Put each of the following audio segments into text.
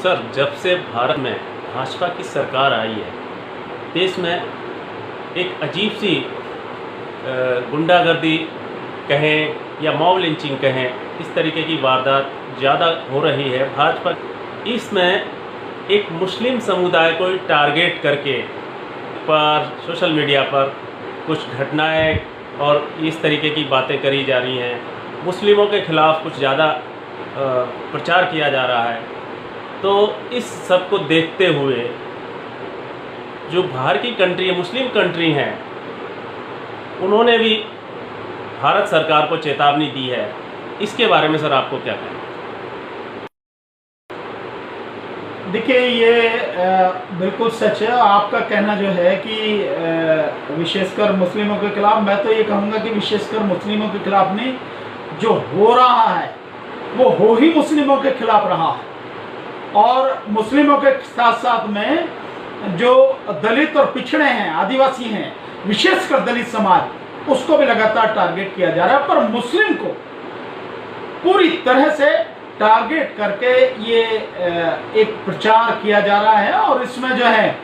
Sir, जब से भारत में भाजपा की सरकार आई है, देश में एक अजीब सी गुंडागर्दी कहें या मॉब लिंचिंग कहें, इस तरीके की वारदात ज़्यादा हो रही है। भाजपा इसमें एक मुस्लिम समुदाय को टारगेट करके पर सोशल मीडिया पर कुछ घटनाएं और इस तरीके की बातें करी जा रही हैं। मुस्लिमों के खिलाफ़ कुछ ज़्यादा प्रचार किया जा रहा है। तो इस सब को देखते हुए जो बाहर की कंट्री है, मुस्लिम कंट्री हैं, उन्होंने भी भारत सरकार को चेतावनी दी है। इसके बारे में सर आपको क्या कहना है? देखिए, ये बिल्कुल सच है। आपका कहना जो है कि विशेषकर मुस्लिमों के खिलाफ, मैं तो ये कहूँगा कि विशेषकर मुस्लिमों के खिलाफ नहीं, जो हो रहा है वो हो ही मुस्लिमों के खिलाफ रहा है। और मुस्लिमों के साथ साथ में जो दलित और पिछड़े हैं, आदिवासी हैं, विशेषकर दलित समाज, उसको भी लगातार टारगेट किया जा रहा है। पर मुस्लिम को पूरी तरह से टारगेट करके ये एक प्रचार किया जा रहा है। और इसमें जो है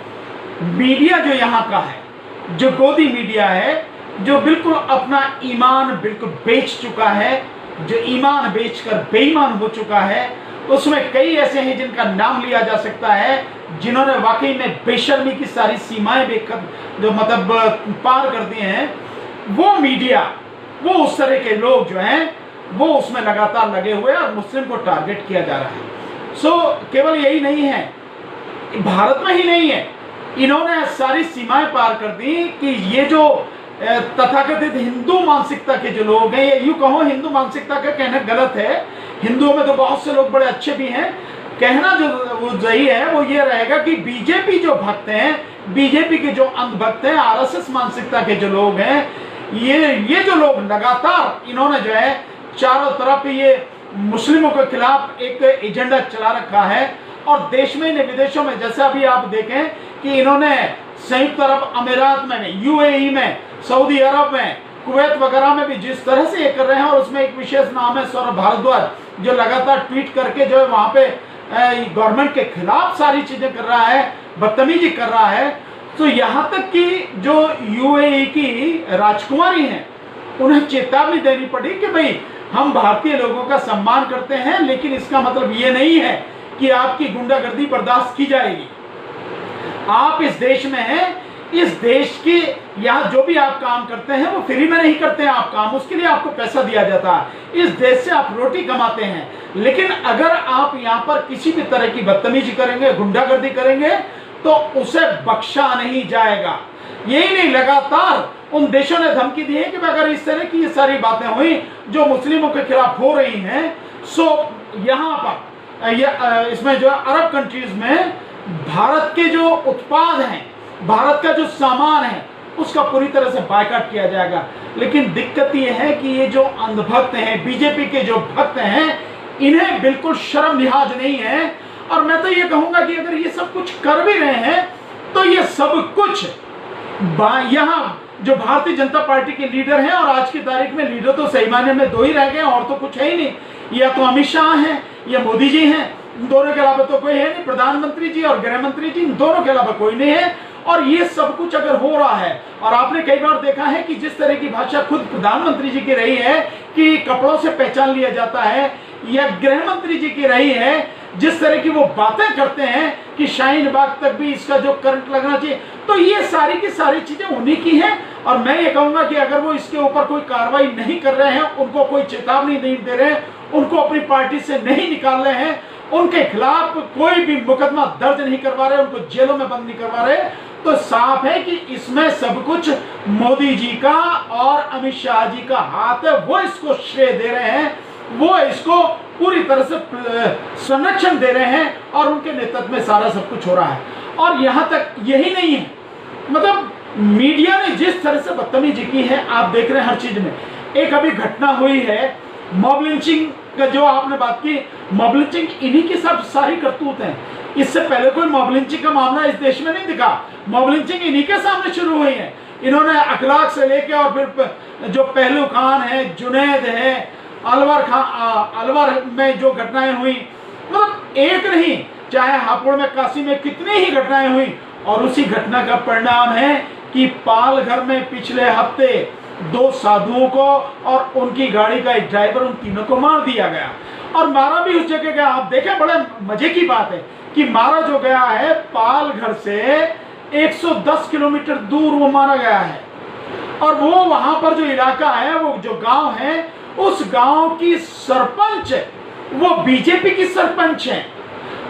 मीडिया जो यहाँ का है, जो गोदी मीडिया है, जो बिल्कुल अपना ईमान बिल्कुल बेच चुका है, जो ईमान बेचकर बेईमान हो चुका है, उसमें कई ऐसे हैं जिनका नाम लिया जा सकता है, जिन्होंने वाकई में बेशर्मी की सारी सीमाएं जो मतलब पार कर दिए हैं। वो मीडिया, वो उस तरह के लोग जो हैं, वो उसमें लगातार लगे हुए हैं और मुस्लिम को टारगेट किया जा रहा है। केवल यही नहीं है, भारत में ही नहीं है, इन्होंने सारी सीमाएं पार कर दी कि ये जो तथाकथित हिंदू मानसिकता के जो लोग हैं, ये यूं कहो हिंदू मानसिकता का कहना गलत है, हिंदुओं में तो बहुत से लोग बड़े अच्छे भी हैं, कहना जो वो सही है वो ये रहेगा कि बीजेपी जो भक्त हैं, बीजेपी के जो अंधभक्त हैं, आरएसएस मानसिकता के जो लोग हैं, ये जो लोग लगातार इन्होंने जो है चारों तरफ ये मुस्लिमों के खिलाफ एक एजेंडा चला रखा है। और देश में नहीं, विदेशों में, जैसे अभी आप देखें कि इन्होंने संयुक्त अरब अमीरात में, यूएई में, सऊदी अरब में, कुवैत वगैरह में भी जिस तरह से ये कर रहे हैं, और उसमें एक विशेष नाम है सौरभ भारद्वाज, जो लगातार ट्वीट करके जो है वहां पे गवर्नमेंट के खिलाफ सारी चीजें कर रहा है, बदतमीजी कर रहा है। तो यहाँ तक कि जो यूएई की राजकुमारी हैं, उन्हें चेतावनी देनी पड़ी कि भाई हम भारतीय लोगों का सम्मान करते हैं, लेकिन इसका मतलब ये नहीं है कि आपकी गुंडागर्दी बर्दाश्त की जाएगी। आप इस देश में हैं, इस देश की यहाँ जो भी आप काम करते हैं वो फ्री में नहीं करते हैं आप काम, उसके लिए आपको पैसा दिया जाता है, इस देश से आप रोटी कमाते हैं। लेकिन अगर आप यहाँ पर किसी भी तरह की बदतमीजी करेंगे, गुंडागर्दी करेंगे, तो उसे बख्शा नहीं जाएगा। यही नहीं, लगातार उन देशों ने धमकी दी है कि अगर इस तरह की ये सारी बातें हुई जो मुस्लिमों के खिलाफ हो रही हैं, सो यहाँ पर इसमें जो अरब कंट्रीज में भारत के जो उत्पाद हैं, भारत का जो सामान है, उसका पूरी तरह से बायकॉट किया जाएगा। लेकिन दिक्कत ये है कि ये जो अंधभक्त हैं, बीजेपी के जो भक्त हैं, इन्हें बिल्कुल शर्म लिहाज नहीं है। और मैं तो ये कहूंगा कि अगर ये सब कुछ कर भी रहे हैं, तो ये सब कुछ यहाँ जो भारतीय जनता पार्टी के लीडर हैं, और आज की तारीख में लीडर तो सही मायने में दो ही रह गए, और तो कुछ है ही नहीं, या तो अमित शाह हैं या मोदी जी हैं, इन दोनों के अलावा तो कोई है नहीं। प्रधानमंत्री जी और गृह मंत्री जी, इन दोनों के अलावा कोई नहीं है। और ये सब कुछ अगर हो रहा है, और आपने कई बार देखा है कि जिस तरह की भाषा खुद प्रधानमंत्री जी की रही है कि कपड़ों से पहचान लिया जाता है, या गृह मंत्री जी की रही है जिस तरह की वो बातें करते हैं कि शाहीन बाग तक भी इसका जो करंट लगना चाहिए, तो ये सारी की सारी चीजें उन्हीं की हैं। और मैं ये कहूंगा कि अगर वो इसके ऊपर कोई कार्रवाई नहीं कर रहे हैं, उनको कोई चेतावनी नहीं दे रहे हैं, उनको अपनी पार्टी से नहीं निकाल रहे हैं, उनके खिलाफ कोई भी मुकदमा दर्ज नहीं करवा रहे, उनको जेलों में बंद नहीं करवा रहे, तो साफ है कि इसमें सब कुछ मोदी जी का और अमित शाह जी का हाथ है। वो इसको श्रेय दे रहे हैं, वो इसको पूरी तरह से संरक्षण दे रहे हैं, और उनके नेतृत्व में सारा सब कुछ हो रहा है। और यहाँ तक यही नहीं है, मतलब मीडिया ने जिस तरह से बदतमीजी की है, आप देख रहे हैं हर चीज में। एक अभी घटना हुई है मॉब लिंचिंग का, जो आपने बात की, मॉब लिंचिंग इन्हीं की सब सारी करतूत हैं। इससे पहले कोई मॉब लिंचिंग का मामला इस देश में नहीं दिखा, मॉब लिंचिंग इन्हीं के सामने शुरू हुई है। इन्होंने अखलाक से लेके और फिर जो पहलू खान है, जुनैद है, अलवर में जो घटनाएं हुई, मतलब एक नहीं चाहे हापुड़ में, काशी में कितनी ही घटनाएं हुई, और उसी घटना का परिणाम है कि पालघर में पिछले हफ्ते 2 साधुओं को और उनकी गाड़ी का एक ड्राइवर, उन तीनों को मार दिया गया। और मारा भी उस जगह गया, आप देखें, बड़े मजे की बात है कि मारा जो गया है पालघर से 110 किलोमीटर दूर वो मारा गया है। और वो वहां पर जो इलाका है, वो जो गांव है, उस गांव की सरपंच, वो बीजेपी की सरपंच है।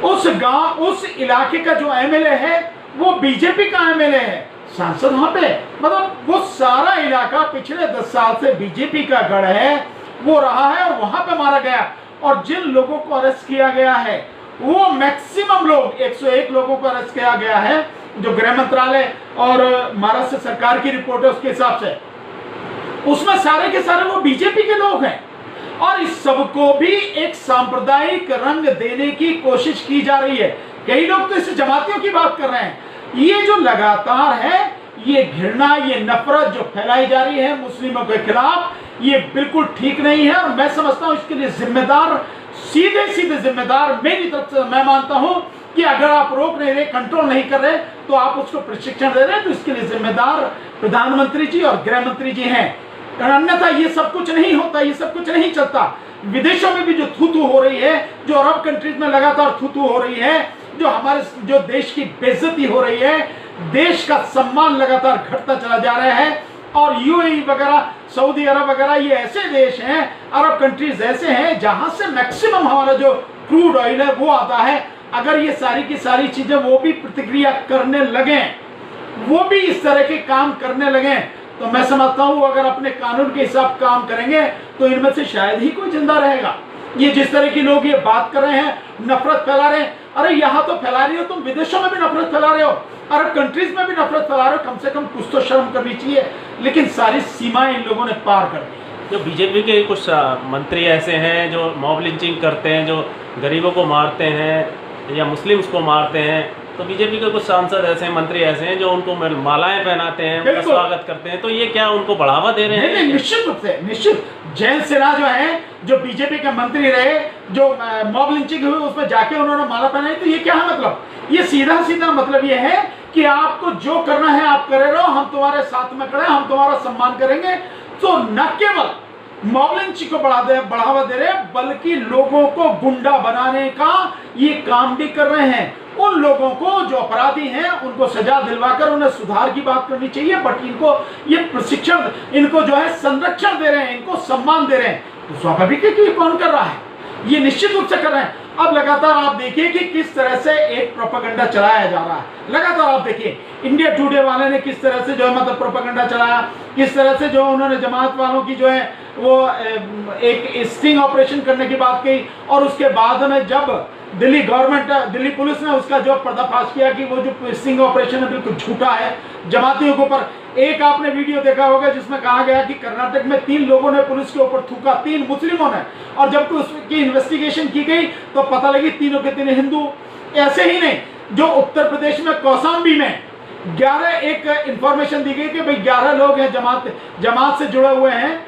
उस इलाके का जो एमएलए है वो बीजेपी का एमएलए है, सांसद वहां पे, मतलब वो सारा इलाका पिछले 10 साल से बीजेपी का गढ़ है, वो रहा है, और वहां पे मारा गया। और जिन लोगों को अरेस्ट किया गया है वो मैक्सिमम लोग, 101 लोगों को अरेस्ट किया गया है, जो गृह मंत्रालय और महाराष्ट्र सरकार की रिपोर्ट है उसके हिसाब से, उसमें सारे के सारे वो बीजेपी के लोग हैं। और इस सबको भी एक सांप्रदायिक रंग देने की कोशिश की जा रही है। कई लोग तो इस जमातियों की बात कर रहे हैं। ये जो लगातार है, ये घृणा, ये नफरत जो फैलाई जा रही है मुस्लिमों के खिलाफ, ये बिल्कुल ठीक नहीं है। और मैं समझता हूं इसके लिए जिम्मेदार, सीधे सीधे जिम्मेदार मेरी तरफ से मैं मानता हूं कि अगर आप रोक नहीं रहे, कंट्रोल नहीं कर रहे, तो आप उसको प्रशिक्षण दे रहे हैं, तो इसके लिए जिम्मेदार प्रधानमंत्री जी और गृह मंत्री जी हैं। अन्यथा ये सब कुछ नहीं होता, ये सब कुछ नहीं चलता। विदेशों में भी जो थू-थू हो रही है, जो अरब कंट्रीज में लगातार थू-थू हो रही है, जो हमारे जो देश की बेइज्जती हो रही है, देश का सम्मान लगातार घटता चला जा रहा है। और यूएई वगैरह, सऊदी अरब वगैरह, ये ऐसे देश हैं, अरब कंट्रीज ऐसे हैं जहां से मैक्सिमम हमारा जो क्रूड ऑयल है वो आता है। अगर ये सारी की सारी चीजें वो भी प्रतिक्रिया करने लगे, वो भी इस तरह के काम करने लगे, तो मैं समझता हूं अगर अपने कानून के हिसाब काम करेंगे तो इनमें से शायद ही कोई जिंदा रहेगा। ये जिस तरह के लोग ये बात कर रहे हैं, नफरत फैला रहे हैं, अरे यहाँ तो फैला रही हो तुम, विदेशों में भी नफरत फैला रहे हो, अरब कंट्रीज में भी नफरत फैला रहे हो, कम से कम कुछ तो शर्म करनी चाहिए। लेकिन सारी सीमाएं इन लोगों ने पार कर दी। जो बीजेपी के कुछ मंत्री ऐसे हैं जो मॉब लिंचिंग करते हैं, जो गरीबों को मारते हैं या मुस्लिम्स को मारते हैं, तो बीजेपी के कुछ सांसद ऐसे हैं, मंत्री ऐसे हैं जो उनको मालाएं पहनाते हैं, उनका स्वागत करते हैं, तो ये क्या उनको बढ़ावा दे रहे हैं? नहीं, निश्चित रूप से, निश्चित। जयंत सिन्हा जो है, जो बीजेपी के मंत्री रहे, जो मॉब लिंचिंग हुई उसमें जाके उन्होंने माला पहनाई, तो ये क्या है मतलब? ये सीधा सीधा मतलब ये है कि आपको जो करना है आप करे रहो, हम तुम्हारे साथ में खड़े, हम तुम्हारा सम्मान करेंगे। तो न केवल मॉब लिंचिंग को बढ़ावा दे रहे, बल्कि लोगों को गुंडा बनाने का ये काम भी कर रहे हैं। उन लोगों को जो अपराधी हैं उनको सजा दिलवाकर उन्हें सुधार की बात करनी चाहिए, बट इनको ये प्रशिक्षण, इनको जो है संरक्षण दे रहे हैं, इनको सम्मान दे रहे हैं, तो स्वाभाविक है कि ये कौन कर रहा है? ये निश्चित रूप से कर रहे हैं। अब लगातार आप देखिए कि किस तरह से एक प्रोपेगेंडा चलाया जा रहा है। लगातार आप देखिए इंडिया टुडे वाले ने किस तरह से जो है मतलब प्रोपेगेंडा चलाया, किस तरह से जो उन्होंने जमात वालों की जो है वो एक स्टिंग ऑपरेशन करने की बात कही, और उसके बाद में जब दिल्ली गवर्नमेंट, दिल्ली पुलिस ने उसका जो पर्दाफाश किया कि वो जो स्टिंग ऑपरेशन है बिल्कुल झूठा है जमातियों के ऊपर। एक आपने वीडियो देखा होगा जिसमें कहा गया कि कर्नाटक में 3 लोगों ने पुलिस के ऊपर थूका, 3 मुस्लिमों ने, और जब उसकी इन्वेस्टिगेशन की गई तो पता लगी तीनों के तीनों हिंदू। ऐसे ही नहीं, जो उत्तर प्रदेश में कौशाम्बी में 11 एक इंफॉर्मेशन दी गई कि भाई 11 लोग हैं जमात से जुड़े हुए हैं,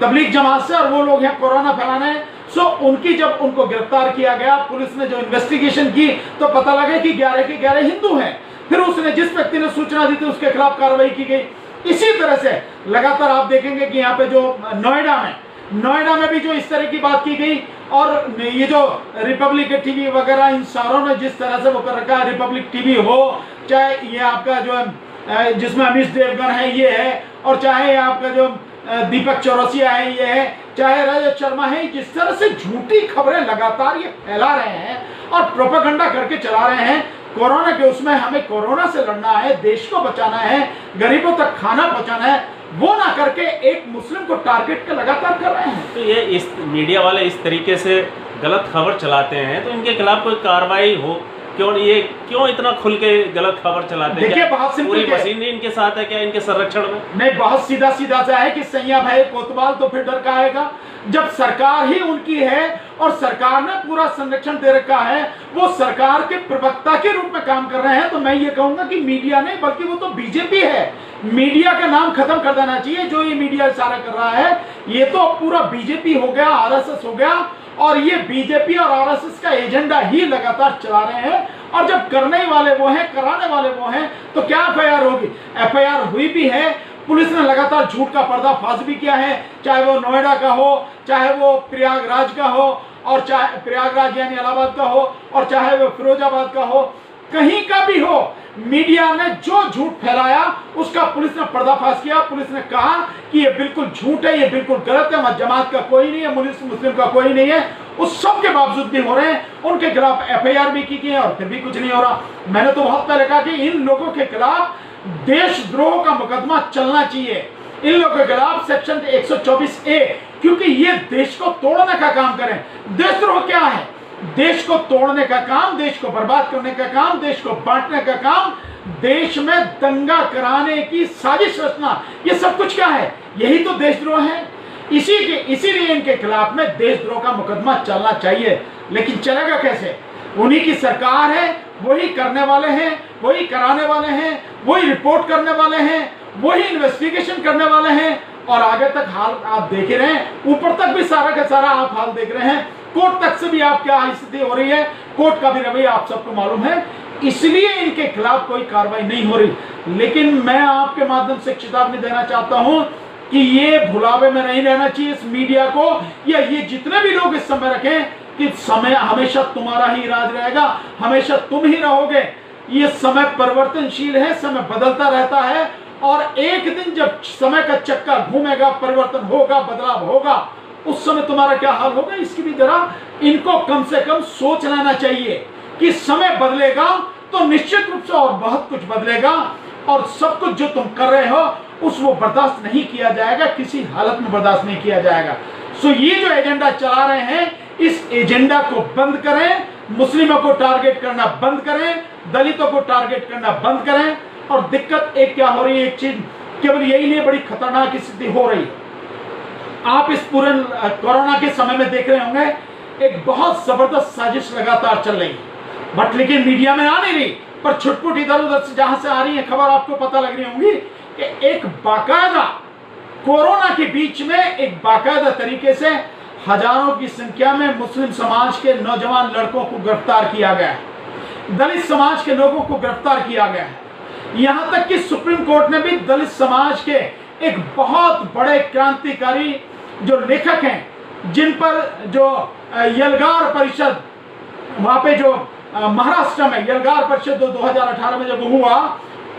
तबलीग जमात से, और वो लोग हैं कोरोना फैलाने। सो उनकी जब उनको गिरफ्तार किया गया, पुलिस ने जो इन्वेस्टिगेशन की तो पता लगा कि 11 के 11 हिंदू हैं। फिर उसने जिस व्यक्ति ने सूचना दी थी उसके खिलाफ कार्रवाई की गई। इसी तरह से लगातार आप देखेंगे कि यहाँ पे जो नोएडा में भी जो इस तरह की बात की गई, और ये जो रिपब्लिक टीवी वगैरह, इन सारों ने जिस तरह से वो कर रखा है, रिपब्लिक टीवी हो, चाहे ये आपका जो है जिसमें अमित देवगन है ये है, और चाहे आपका जो दीपक चौरसिया है ये है, चाहे रजत शर्मा है, जिस तरह से झूठी खबरें लगातार ये फैला रहे हैं और प्रोपेगेंडा करके चला रहे हैं। कोरोना के उसमें हमें कोरोना से लड़ना है, देश को बचाना है, गरीबों तक खाना पहुंचाना है, वो ना करके एक मुस्लिम को टारगेट कर लगातार कर रहे हैं। तो ये इस मीडिया वाले इस तरीके से गलत खबर चलाते हैं, तो इनके खिलाफ कोई कार्रवाई हो? क्यों इतना खुल के गलत खबर चलाते हैं? देखिए बहुत सिंपल, पूरी मशीनरी इनके साथ है क्या, इनके संरक्षण में? नहीं, बहुत सीधा सीधा सा है कि सैया भाई कोतवाल, तो फिर डर का आएगा जब सरकार ही उनकी है और सरकार ने पूरा संरक्षण दे रखा है, वो सरकार के प्रवक्ता के रूप में काम कर रहे हैं। तो मैं ये कहूंगा कि मीडिया नहीं, बल्कि वो तो बीजेपी है। मीडिया का नाम खत्म कर देना चाहिए। जो ये मीडिया इशारा कर रहा है ये तो पूरा बीजेपी हो गया, आरएसएस हो गया, और ये बीजेपी और आरएसएस का एजेंडा ही लगातार चला रहे हैं। और जब करने वाले वो हैं, कराने वाले वो हैं, तो क्या एफआईआर होगी? एफआईआर हुई भी है, पुलिस ने लगातार झूठ का पर्दाफाश भी किया है, चाहे वो नोएडा का हो, चाहे वो प्रयागराज का हो, और चाहे प्रयागराज यानी इलाहाबाद का हो, और चाहे वो फिरोजाबाद का हो, कहीं का भी हो, मीडिया ने जो झूठ फैलाया उसका पुलिस ने पर्दाफाश किया। पुलिस ने कहा कि ये बिल्कुल झूठ है, ये बिल्कुल गलत है, जमात का कोई नहीं है, मुस्लिम का कोई नहीं है। उस सब के बावजूद भी हो रहे हैं, उनके खिलाफ एफआईआर भी की है और फिर भी कुछ नहीं हो रहा। मैंने तो बहुत पहले कहा कि इन लोगों के खिलाफ देशद्रोह का मुकदमा चलना चाहिए, इन लोगों के खिलाफ सेक्शन 124A, क्योंकि ये देश को तोड़ने का काम करें। देशद्रोह क्या है? देश को तोड़ने का काम, देश को बर्बाद करने का काम, देश को बांटने का काम, देश में दंगा कराने की साजिश रचना, ये सब कुछ क्या है? यही तो देशद्रोह है। इसीलिए इनके खिलाफ में देशद्रोह का मुकदमा चलना चाहिए। लेकिन चलेगा कैसे? उन्हीं की सरकार है, वही करने वाले हैं, वही कराने वाले हैं, वही रिपोर्ट करने वाले हैं, वही इन्वेस्टिगेशन करने वाले हैं, और आगे तक हाल आप देख रहे हैं, ऊपर तक भी सारा का सारा आप हाल देख रहे हैं, कोर्ट तक से भी आप क्या स्थिति हो रही है, कोर्ट का भी रवैया आप सबको मालूम है। इसलिए इनके खिलाफ कोई कार्रवाई नहीं हो रही। लेकिन मैं आपके माध्यम से चेतावनी देना चाहता हूं कि ये भुलावे में नहीं रहना चाहिए इस मीडिया को, या ये जितने भी लोग इस समय रखें कि समय हमेशा तुम्हारा ही राज रहेगा, हमेशा तुम ही रहोगे। ये समय परिवर्तनशील है, समय बदलता रहता है, और एक दिन जब समय का चक्का घूमेगा, परिवर्तन होगा, बदलाव होगा, उस समय तुम्हारा क्या हाल होगा, इसकी भी जरा इनको कम से कम सोच लेना चाहिए कि समय बदलेगा तो निश्चित रूप से और बहुत कुछ बदलेगा, और सब कुछ जो तुम कर रहे हो उसको बर्दाश्त नहीं किया जाएगा, किसी हालत में बर्दाश्त नहीं किया जाएगा। सो ये जो एजेंडा चला रहे हैं, इस एजेंडा को बंद करें, मुस्लिमों को टारगेट करना बंद करें, दलितों को टारगेट करना बंद करें। और दिक्कत एक क्या हो रही है, एक चीज केवल यही नहीं, बड़ी खतरनाक स्थिति हो रही है। आप इस पूरे कोरोना के समय में देख रहे होंगे, एक बहुत जबरदस्त साजिश लगातार चल रही है, बट लेकिन मीडिया में आ नहीं रही, पर छुटपुट इधर उधर से जहां से आ रही है खबर आपको पता लग रही होंगी कि एक बाकायदा कोरोना के बीच में एक बाकायदा तरीके से हजारों की संख्या में मुस्लिम समाज के नौजवान लड़कों को गिरफ्तार किया गया है, दलित समाज के लोगों को गिरफ्तार किया गया है। यहां तक कि सुप्रीम कोर्ट ने भी दलित समाज के एक बहुत बड़े क्रांतिकारी जो लेखक हैं, जिन पर जो यलगार परिषद वहां पे जो महाराष्ट्र में यलगार परिषद 2018 में जब हुआ,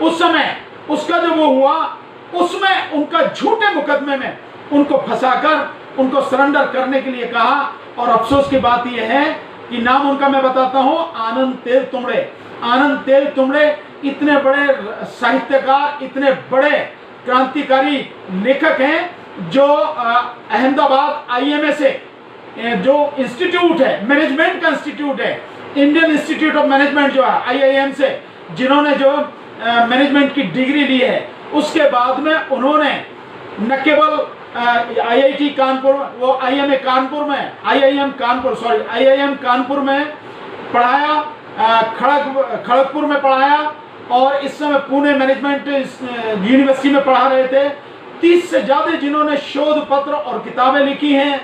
उस समय उसका जो वो हुआ, उसमें उनका झूठे मुकदमे में उनको फंसाकर उनको सरेंडर करने के लिए कहा। और अफसोस की बात यह है कि नाम उनका मैं बताता हूं, आनंद तेल तुमड़े। आनंद तेल तुमड़े इतने बड़े साहित्यकार, इतने बड़े क्रांतिकारी लेखक हैं, जो अहमदाबाद आईएमए से जो इंस्टीट्यूट है, मैनेजमेंट का इंस्टीट्यूट है, इंडियन इंस्टीट्यूट ऑफ मैनेजमेंट जो है आईआईएम से, जिन्होंने जो मैनेजमेंट की डिग्री ली है, उसके बाद में उन्होंने न केवल आईआईटी कानपुर, वो आईएमए कानपुर में, आईआईएम कानपुर में पढ़ाया, खड़गपुर में पढ़ाया, और इस समय पुणे मैनेजमेंट यूनिवर्सिटी में पढ़ा रहे थे। 30 से ज्यादा जिन्होंने शोध पत्र और किताबें लिखी हैं,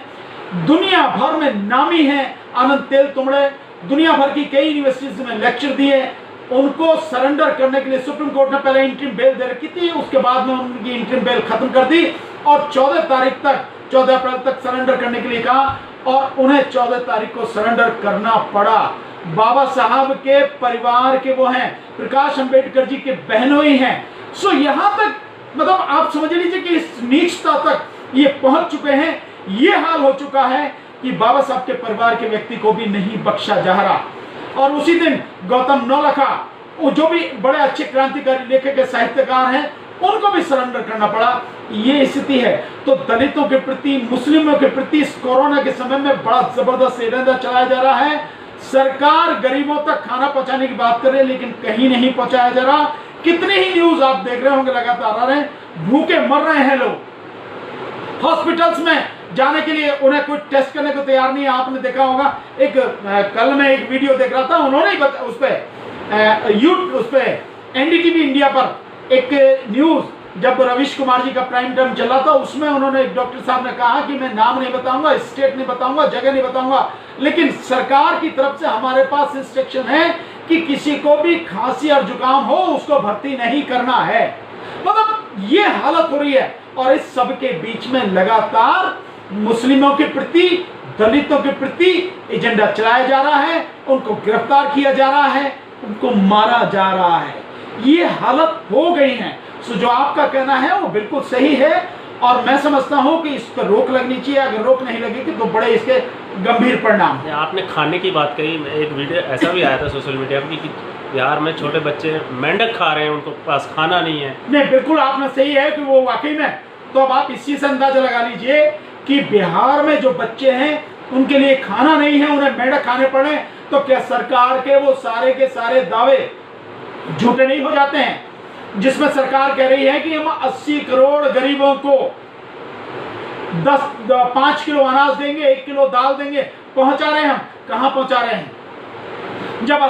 दुनिया भर में नामी हैं आनंद तेल तुमड़े, दुनिया भर की कई यूनिवर्सिटीज में लेक्चर दिए। उनको सरेंडर करने के लिए सुप्रीम कोर्ट ने पहले इंटरिम बेल दे रखी थी, उसके बाद में उनकी इंटरिम बेल खत्म कर दी और 14 अप्रैल तक सरेंडर करने के लिए कहा, और उन्हें 14 तारीख को सरेंडर करना पड़ा। बाबा साहब के परिवार के वो हैं, प्रकाश अंबेडकर जी के बहनोई हैं। सो यहां तक मतलब आप समझ लीजिए कि इस नीचता तक ये पहुंच चुके हैं, ये हाल हो चुका है कि बाबा साहब के परिवार के व्यक्ति को भी नहीं बख्शा जा रहा। और उसी दिन गौतम नौलखा, जो भी बड़े अच्छे क्रांतिकारी लेखक के साहित्यकार हैं, उनको भी सरेंडर करना पड़ा। ये स्थिति है। तो दलितों के प्रति, मुस्लिमों के प्रति इस कोरोना के समय में बड़ा जबरदस्त एजेंडा चलाया जा रहा है। सरकार गरीबों तक खाना पहुंचाने की बात कर रही है, लेकिन कहीं नहीं पहुंचाया जा रहा। कितने ही न्यूज आप देख रहे होंगे लगातार आ रहे हैं, भूखे मर रहे हैं लोग, हॉस्पिटल्स में जाने के लिए उन्हें कोई टेस्ट करने को तैयार नहीं है। आपने देखा होगा, एक कल मैं एक वीडियो देख रहा था, उन्होंने उस पे एनडीटीवी इंडिया पर एक न्यूज जब रवीश कुमार जी का प्राइम टाइम चला था, उसमें उन्होंने, एक डॉक्टर साहब ने कहा कि मैं नाम नहीं बताऊंगा, स्टेट नहीं बताऊंगा, जगह नहीं बताऊंगा, लेकिन सरकार की तरफ से हमारे पास इंस्ट्रक्शन है कि किसी को भी खांसी और जुकाम हो उसको भर्ती नहीं करना है। मतलब ये हालत हो रही है। और इस सब के बीच में लगातार मुस्लिमों के प्रति, दलितों के प्रति एजेंडा चलाया जा रहा है, उनको गिरफ्तार किया जा रहा है, उनको मारा जा रहा है। ये हालत हो गई है। सो जो आपका कहना है वो बिल्कुल सही है और मैं समझता हूं कि इस पर रोक लगनी चाहिए। अगर रोक नहीं लगेगी तो बड़े इसके गंभीर परिणाम। आपने खाने की बात कही, एक वीडियो ऐसा भी आया था सोशल मीडिया पर कि बिहार में छोटे बच्चे मेंढक खा रहे हैं, उनको पास खाना नहीं है। नहीं, बिल्कुल आपने सही है कि वो वाकई में, तो अब आप इसी से अंदाजा लगा लीजिए कि बिहार में जो बच्चे हैं उनके लिए खाना नहीं है, उन्हें मेंढक खाने पड़े, तो क्या सरकार के वो सारे के सारे दावे झूठे नहीं हो जाते हैं? जिसमें सरकार कह रही है कि हम 80 करोड़ गरीबों को 5 किलो अनाज देंगे, 1 किलो दाल देंगे, पहुंचा रहे हैं हम, कहां पहुंचा रहे हैं? जब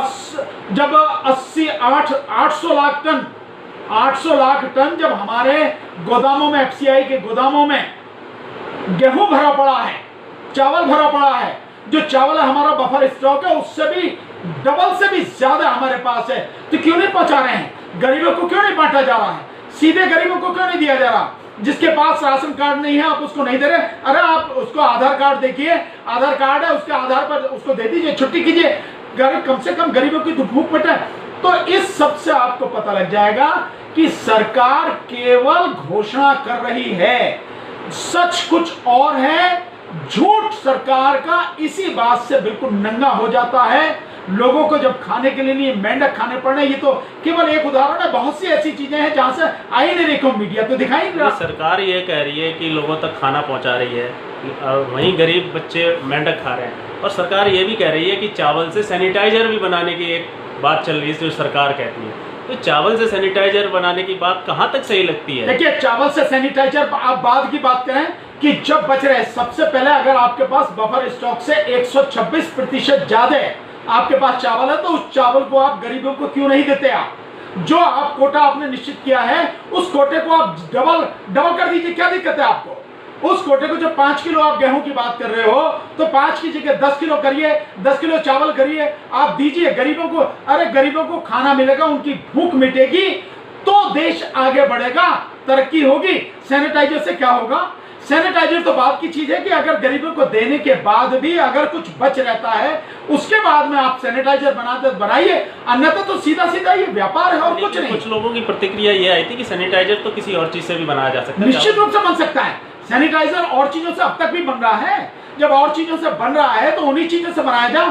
800 लाख टन जब हमारे गोदामों में, एफसीआई के गोदामों में गेहूं भरा पड़ा है, चावल भरा पड़ा है, जो चावल हमारा बफर स्टॉक है उससे भी डबल से भी ज्यादा हमारे पास है, तो क्यों नहीं पहुंचा रहे हैं? गरीबों को क्यों नहीं बांटा जा रहा है? सीधे गरीबों को क्यों नहीं दिया जा रहा? जिसके पास राशन कार्ड नहीं है आप उसको नहीं दे रहे? अरे आप उसको आधार कार्ड देखिए, आधार कार्ड है, उसके आधार पर उसको दे दीजिए, छुट्टी कीजिए, कम से कम गरीबों की भूख मिटे। तो इस सब से आपको पता लग जाएगा कि सरकार केवल घोषणा कर रही है, सच कुछ और है। झूठ सरकार का इसी बात से बिल्कुल नंगा हो जाता है। लोगों को जब खाने के लिए मेंढक खाने पड़े, ये तो केवल एक उदाहरण है, बहुत सी ऐसी चीजें हैं जहां से आई नहीं देखो, मीडिया तो दिखाई नहीं रहा। सरकार ये कह रही है कि लोगों तक खाना पहुंचा रही है और वहीं गरीब बच्चे मेंढक खा रहे हैं, और सरकार ये भी कह रही है कि चावल से सैनिटाइजर भी बनाने की एक बात चल रही है जो सरकार कहती है। तो चावल से सैनिटाइजर बनाने की बात कहां तक सही लगती है? देखिए, चावल से सैनिटाइजर आप बाद की बात करें कि जब बच रहे, सबसे पहले अगर आपके पास बफर स्टॉक से 126% ज्यादा आपके पास चावल है, तो उस चावल को आप गरीबों को क्यों नहीं देते? आप जो आप कोटा आपने निश्चित किया है उस कोटे को आप डबल कर दीजिए, क्या दिक्कत है आपको? उस कोटे को जो 5 किलो आप गेहूं की बात कर रहे हो, तो 5 की जगह 10 किलो करिए, 10 किलो चावल करिए, आप दीजिए गरीबों को। अरे गरीबों को खाना मिलेगा, उनकी भूख मिटेगी, तो देश आगे बढ़ेगा, तरक्की होगी। सैनिटाइजर से क्या होगा? सैनिटाइजर तो बात की चीज है कि अगर गरीबों को देने के बाद भी अगर कुछ बच रहता है, उसके बाद में आप सैनिटाइजर बनाइए, अन्यथा तो सीधा सीधा ये व्यापार है और कुछ नहीं। कुछ लोगों की प्रतिक्रिया ये आई थी कि सैनिटाइजर तो किसी और चीज से भी बनाया जा सकता है। निश्चित रूप से बन सकता है सैनिटाइजर, और चीजों से अब तक भी बन रहा है। जब और चीजों से बन रहा है तो उन्हीं चीजों से बनाया जा।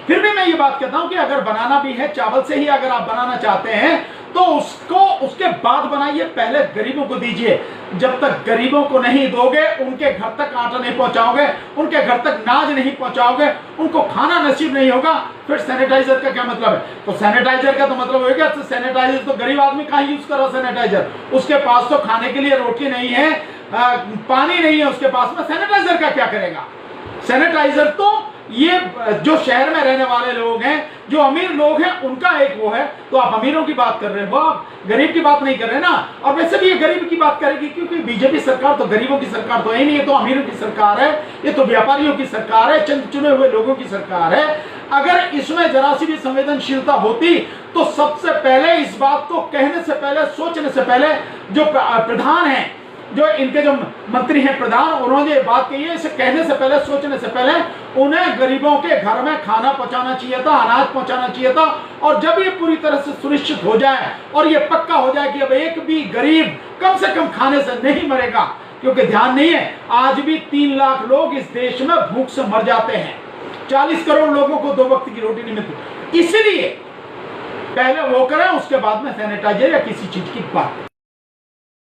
फिर भी मैं ये बात कहता हूं कि अगर बनाना भी है चावल से ही, अगर आप बनाना चाहते हैं तो उसके बाद बनाइए, पहले गरीबों को दीजिए। जब तक गरीबों को नहीं दोगे, उनके घर तक आटा नहीं पहुंचाओगे, उनके घर तक नाज नहीं पहुंचाओगे, उनको खाना नसीब नहीं होगा, फिर सैनिटाइजर का क्या मतलब है? तो सैनिटाइजर का तो मतलब होगा, तो सैनिटाइजर तो गरीब आदमी कहाँ यूज कर रहा है सैनिटाइजर? उसके पास तो खाने के लिए रोटी नहीं है, पानी नहीं है उसके पास में, सैनिटाइजर का क्या करेगा? सैनिटाइजर तो ये जो शहर में रहने वाले लोग हैं, जो अमीर लोग हैं, उनका एक वो है। तो आप अमीरों की बात कर रहे हो, आप गरीब की बात नहीं कर रहे ना। और वैसे भी ये गरीब की बात करेगी, क्योंकि बीजेपी सरकार तो गरीबों की सरकार तो है नहीं, ये तो अमीरों की सरकार है, ये तो व्यापारियों की सरकार है, चंद चुने हुए लोगों की सरकार है। अगर इसमें जरा सी भी संवेदनशीलता होती तो सबसे पहले इस बात को कहने से पहले, सोचने से पहले, जो प्रधान है, जो इनके जो मंत्री हैं प्रधान, उन्होंने ये बात कही है, इसे कहने से पहले, सोचने से पहले उन्हें गरीबों के घर में खाना पहुंचाना चाहिए था, अनाज पहुंचाना चाहिए था। और जब ये पूरी तरह से सुनिश्चित हो जाए और ये पक्का हो जाए कि अब एक भी गरीब कम से कम खाने से नहीं मरेगा, क्योंकि ध्यान नहीं है, आज भी 3 लाख लोग इस देश में भूख से मर जाते हैं, 40 करोड़ लोगों को 2 वक्त की रोटी नहीं मिलती। इसलिए पहले वो करें, उसके बाद में सैनिटाइजर या किसी चीज की बात।